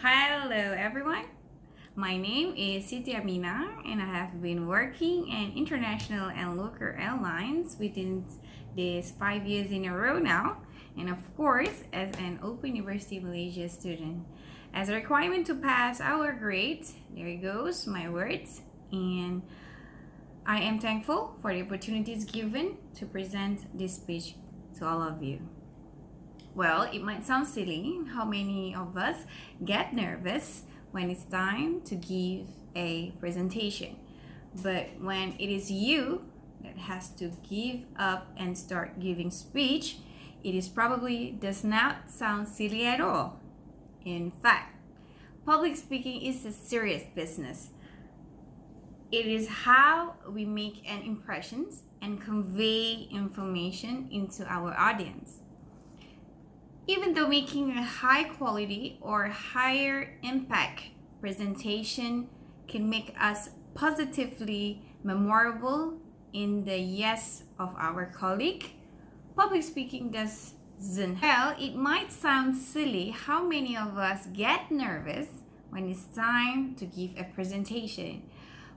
Hello everyone. My name is Siti Amina and I have been working in international and local airlines within these 5 years in a row now, and of course as an Open University Malaysia student. As a requirement to pass our grades, there goes my words, and I am thankful for the opportunities given to present this speech to all of you. Well, it might sound silly how many of us get nervous when it's time to give a presentation. But when it is you that has to give up and start giving speech, it is probably does not sound silly at all. In fact, public speaking is a serious business. It is how we make an impression and convey information into our audience. Even though making a high quality or higher impact presentation can make us positively memorable in the yes of our colleague, public speaking doesn't. Well, it might sound silly how many of us get nervous when it's time to give a presentation.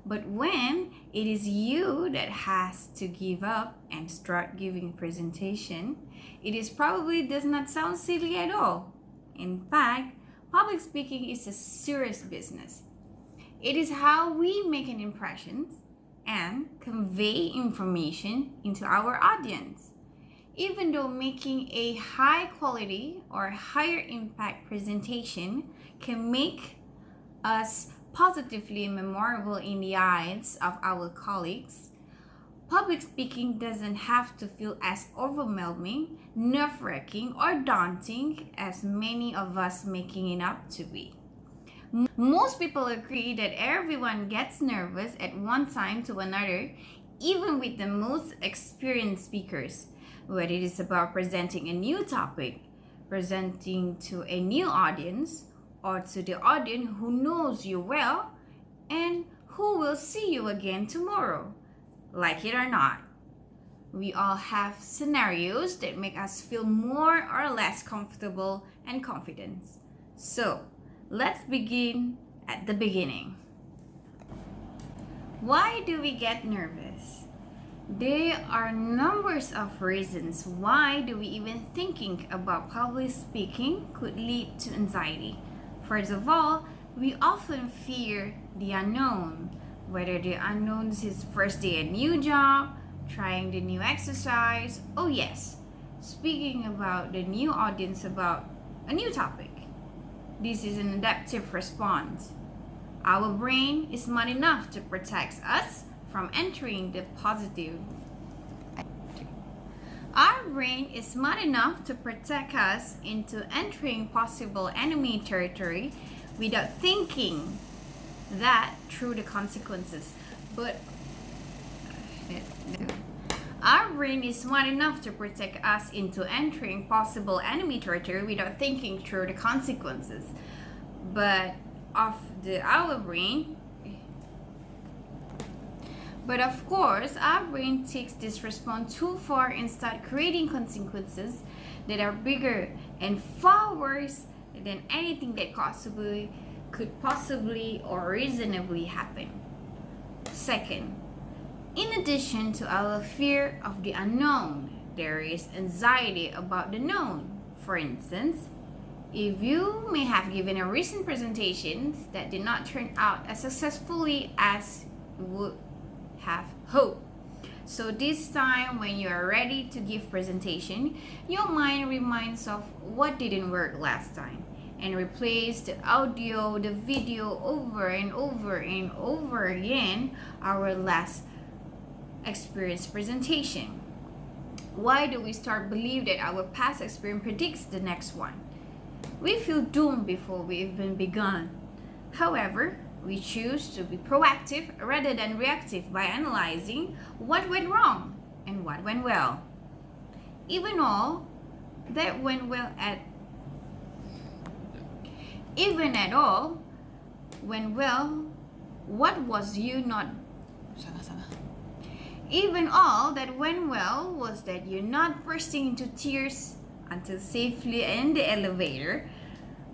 But when it is you that has to give up and start giving presentation, it is probably does not sound silly at all. In fact, public speaking is a serious business. It is how we make an impression and convey information into our audience. Even though making a high quality or higher impact presentation can make us positively memorable in the eyes of our colleagues, public speaking doesn't have to feel as overwhelming, nerve-wracking, or daunting as many of us making it up to be. Most people agree that everyone gets nervous at one time to another, even with the most experienced speakers, whether it is about presenting a new topic, presenting to a new audience, or to the audience who knows you well and who will see you again tomorrow. Like it or not, we all have scenarios that make us feel more or less comfortable and confident. So, let's begin at the beginning. Why do we get nervous? There are numbers of reasons why do we even thinking about public speaking could lead to anxiety. First of all, we often fear the unknown, whether the unknown is his first day at new job, trying the new exercise. Oh yes, speaking about the new audience about a new topic. This is an adaptive response. Our brain is smart enough to protect us from entering the positive. Our brain is smart enough to protect us into entering possible enemy territory without thinking that through the consequences. But our brain is smart enough to protect us into entering possible enemy territory without thinking through the consequences. But of course, our brain takes this response too far and start creating consequences that are bigger and far worse than anything that could possibly or reasonably happen. Second, in addition to our fear of the unknown, there is anxiety about the known. For instance, if you may have given a recent presentation that did not turn out as successfully as you would have hope. So this time when you are ready to give presentation, your mind reminds of what didn't work last time and replays the audio, the video over and over and over again our last experienced presentation. Why do we start believe that our past experience predicts the next one? We feel doomed before we even begun. However, we choose to be proactive rather than reactive by analyzing what went wrong and what went well. Even all that went well went well, what was you not Even all that went well was that you're not bursting into tears until safely in the elevator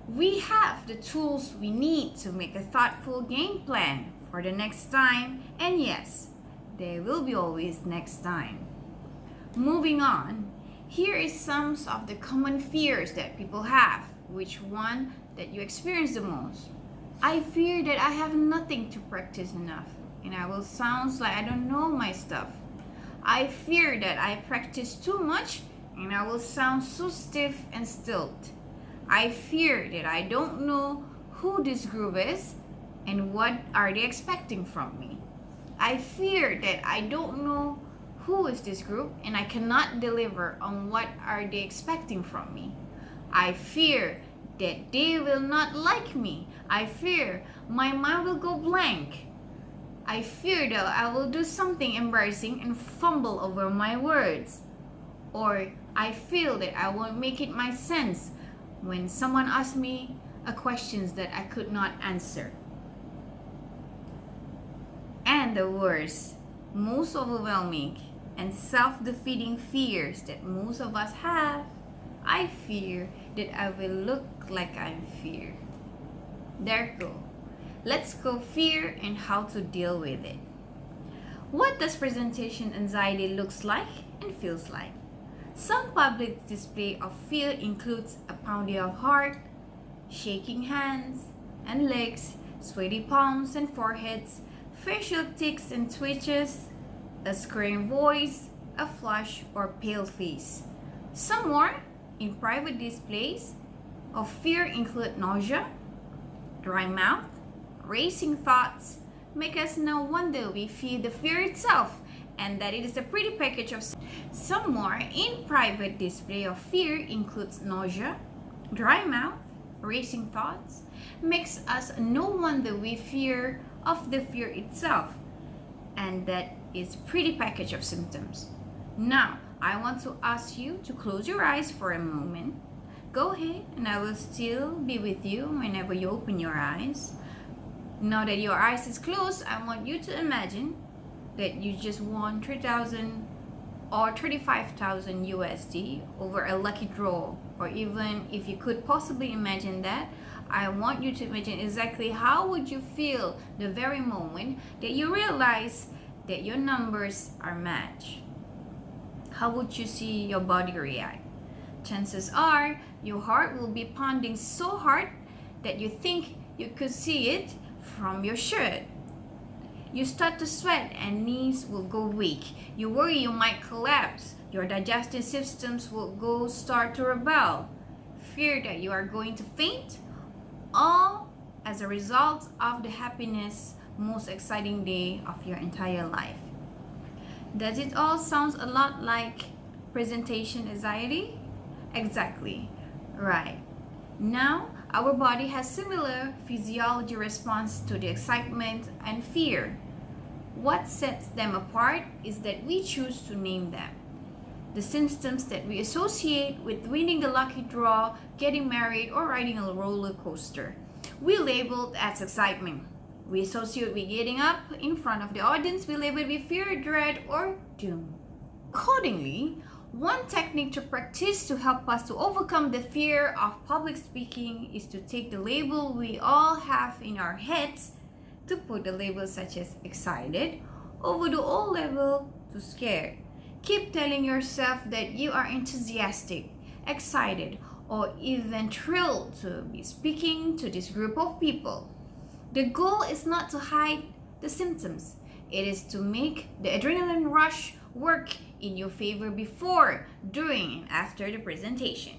We have the tools we need to make a thoughtful game plan for the next time, and yes, there will be always next time. Moving on, here is some of the common fears that people have. Which one that you experience the most? I fear that I have nothing to practice enough, and I will sound like I don't know my stuff. I fear that I practice too much, and I will sound so stiff and stilt. I fear that I don't know who this group is and what are they expecting from me. I fear that I don't know who is this group and I cannot deliver on what are they expecting from me. I fear that they will not like me. I fear my mind will go blank. I fear that I will do something embarrassing and fumble over my words. Or I feel that I won't make it my sense when someone asks me a question that I could not answer. And the worst, most overwhelming and self-defeating fears that most of us have, I fear that I will look like I'm fear. There go. Let's go fear and how to deal with it. What does presentation anxiety looks like and feels like? Some public display of fear includes a pounding of heart, shaking hands and legs, sweaty palms and foreheads, facial tics and twitches, a screaming voice, a flush or pale face. Some more in private displays of fear include nausea, dry mouth, racing thoughts, make us no wonder we fear the fear itself, and that it is a pretty package of. Some more in private display of fear includes nausea, dry mouth, racing thoughts, makes us no wonder we fear of the fear itself, and that is pretty package of symptoms. Now, I want to ask you to close your eyes for a moment. Go ahead, and I will still be with you whenever you open your eyes. Now that your eyes is closed, I want you to imagine that you just won 3,000 or 35,000 USD over a lucky draw, or even if you could possibly imagine that, I want you to imagine exactly how would you feel the very moment that you realize that your numbers are matched. How would you see your body react? Chances are your heart will be pounding so hard that you think you could see it from your shirt. You start to sweat and knees will go weak. You worry you might collapse. Your digestive systems will start to rebel. Fear that you are going to faint, all as a result of the happiness, most exciting day of your entire life. Does it all sound a lot like presentation anxiety? Exactly. Right. Now, our body has similar physiology response to the excitement and fear. What sets them apart is that we choose to name them. The symptoms that we associate with winning the lucky draw, getting married, or riding a roller coaster, we label as excitement. We associate with getting up in front of the audience, we label it with fear, dread, or doom. Accordingly, one technique to practice to help us to overcome the fear of public speaking is to take the label we all have in our heads, to put the labels such as excited over the old level to scared. Keep telling yourself that you are enthusiastic, excited, or even thrilled to be speaking to this group of people. The goal is not to hide the symptoms. It is to make the adrenaline rush work in your favor before, during, and after the presentation.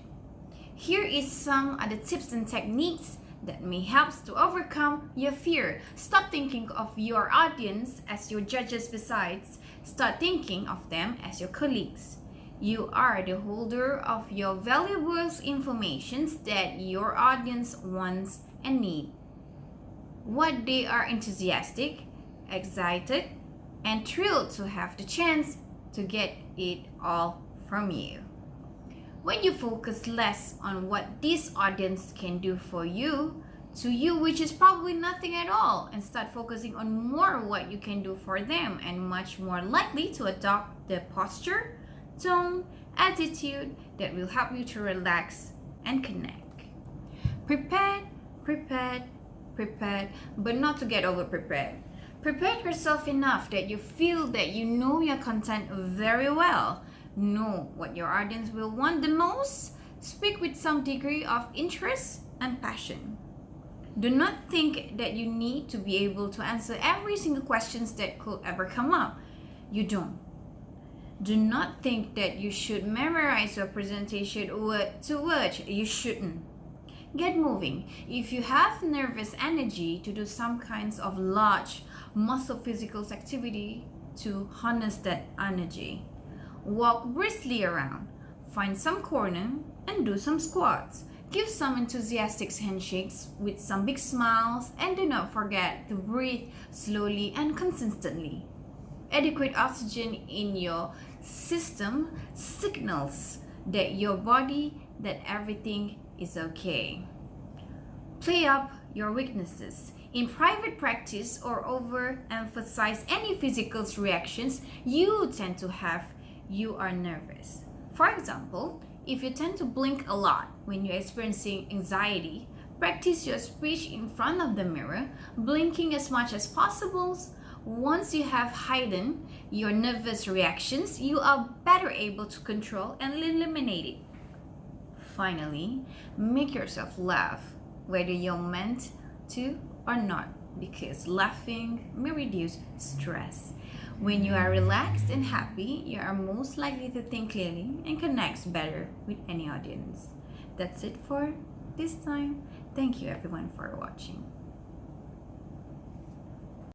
Here is some of the tips and techniques that may help to overcome your fear. Stop thinking of your audience as your judges besides. Start thinking of them as your colleagues. You are the holder of your valuable information that your audience wants and needs. What they are enthusiastic, excited, and thrilled to have the chance to get it all from you. When you focus less on what this audience can do for you, to you, which is probably nothing at all, and start focusing on more what you can do for them, and much more likely to adopt the posture, tone, attitude that will help you to relax and connect. Prepared, prepared, prepared, but not to get over prepared. Prepare yourself enough that you feel that you know your content very well. Know what your audience will want the most. Speak with some degree of interest and passion. Do not think that you need to be able to answer every single questions that could ever come up. You don't. Do not think that you should memorize your presentation word to word. You shouldn't. Get moving. If you have nervous energy to do some kinds of large muscle physical activity to harness that energy. Walk briskly around. Find some corner and do some squats. Give some enthusiastic handshakes with some big smiles, and do not forget to breathe slowly and consistently. Adequate oxygen in your system signals that your body that everything is okay. Play up your weaknesses. In private practice or overemphasize any physical reactions you tend to have, you are nervous. For example, if you tend to blink a lot when you're experiencing anxiety, practice your speech in front of the mirror, blinking as much as possible. Once you have heightened your nervous reactions, you are better able to control and eliminate it. Finally, make yourself laugh, whether you're meant to or not, because laughing may reduce stress. When you are relaxed and happy, you are most likely to think clearly and connect better with any audience. That's it for this time. Thank you everyone for watching.